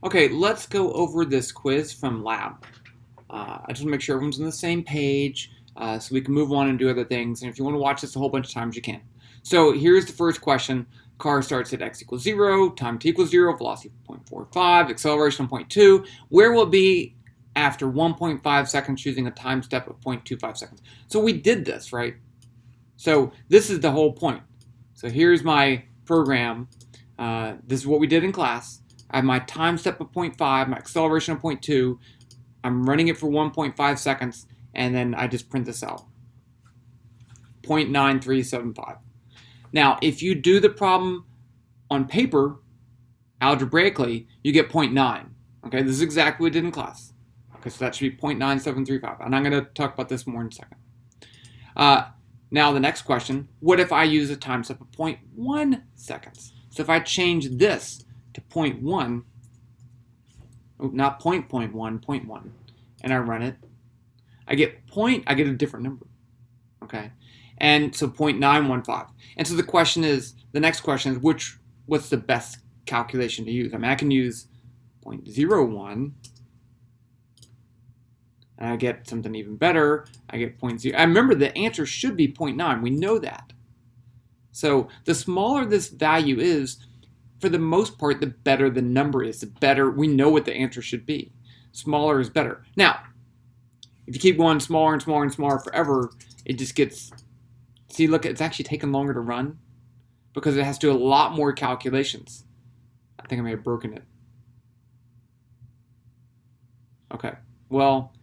Okay, let's go over this quiz from PLAB. I just want to make sure everyone's on the same page so we can move on and do other things. And if you want to watch this a whole bunch of times, you can. So here's the first question. Car starts at x equals 0, time t equals 0, velocity 0.45, acceleration 0.2. Where will it be after 1.5 seconds using a time step of 0.25 seconds? So we did this, right? So this is the whole point. So here's my program. This is what we did in class. I have my time step of 0.5, my acceleration of 0.2. I'm running it for 1.5 seconds, and then I just print this out. 0.9375. Now, if you do the problem on paper, algebraically, you get 0.9. Okay, this is exactly what we did in class. Okay, so that should be 0.9735. And I'm going to talk about this more in a second. Now, the next question, what if I use a time step of 0.1 seconds? So if I change this to 0.1, not 0.1, 0.1, and I run it, I get a different number, okay? And so 0.915. And so the next question is, what's the best calculation to use? I mean, I can use 0.01, and I get something even better. I get 0.0. I remember the answer should be 0.9. We know that. So the smaller this value is, for the most part, the better the number is. The better we know what the answer should be. Smaller is better. Now, if you keep going smaller and smaller and smaller forever, it just gets... See, look, it's actually taking longer to run because it has to do a lot more calculations. I think I may have broken it. Okay, well,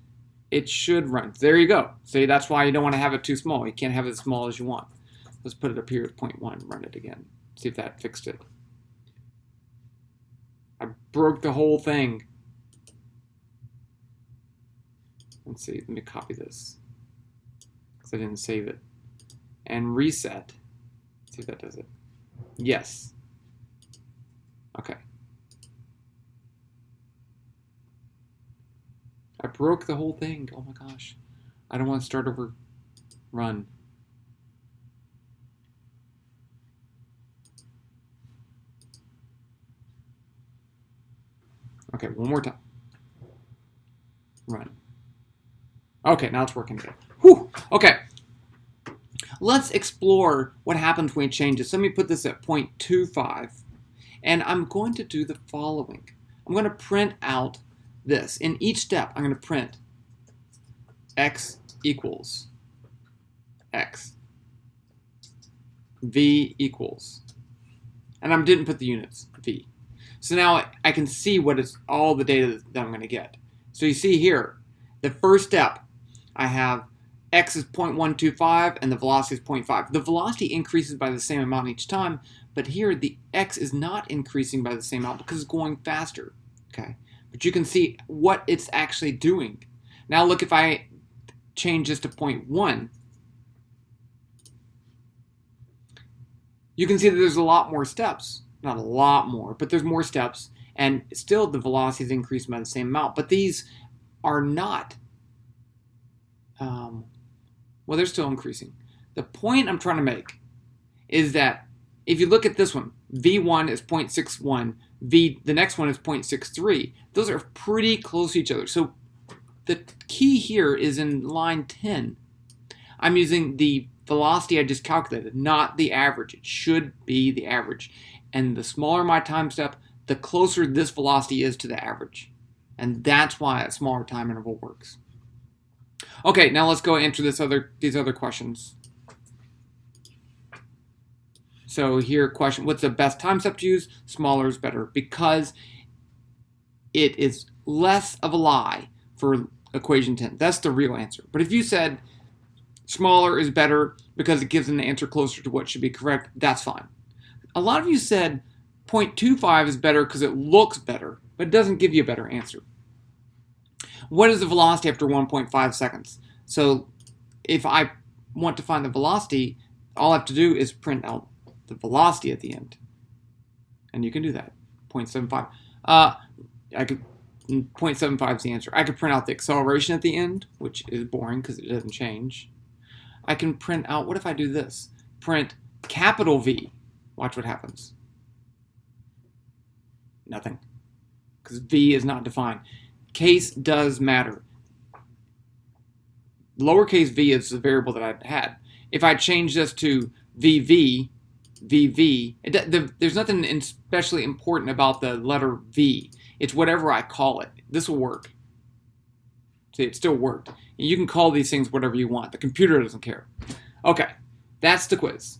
it should run. There you go. See, that's why you don't want to have it too small. You can't have it as small as you want. Let's put it up here at 0.1, run it again. See if that fixed it. I broke the whole thing. Let's see, let me copy this because I didn't save it. And reset. See if that does it. Yes. Okay. I broke the whole thing. Oh my gosh. I don't want to start over. Run. Okay, one more time. Run. Okay, now it's working again. Whew. Okay. Let's explore what happens when we change this. Let me put this at 0.25. And I'm going to do the following. I'm going to print out this. In each step, I'm going to print x equals x. V equals. And I didn't put the units, v. So now I can see what is all the data that I'm going to get. So you see here, the first step, I have x is 0.125 and the velocity is 0.5. The velocity increases by the same amount each time, but here the x is not increasing by the same amount because it's going faster. Okay, but you can see what it's actually doing. Now look, if I change this to 0.1, you can see that there's a lot more steps. Not a lot more, but there's more steps, and still the velocity is increasing by the same amount. But these are not, well, they're still increasing. The point I'm trying to make is that if you look at this one, V1 is 0.61, the next one is 0.63. Those are pretty close to each other. So the key here is in line 10. I'm using the velocity I just calculated, not the average. It should be the average. And the smaller my time step, the closer this velocity is to the average. And that's why a smaller time interval works. Okay, now let's go answer these other questions. So here, question, what's the best time step to use? Smaller is better because it is less of a lie for equation 10. That's the real answer. But if you said smaller is better because it gives an answer closer to what should be correct, that's fine. A lot of you said 0.25 is better because it looks better, but it doesn't give you a better answer. What is the velocity after 1.5 seconds? So if I want to find the velocity, all I have to do is print out the velocity at the end. And you can do that, 0.75. 0.75 is the answer. I could print out the acceleration at the end, which is boring because it doesn't change. I can print out, what if I do this? Print capital V. Watch what happens. Nothing. because V is not defined. Case does matter. Lowercase v is the variable that I had. If I change this to VV, there's nothing especially important about the letter V. It's whatever I call it. This will work. See, it still worked. You can call these things whatever you want. The computer doesn't care. Okay, that's the quiz.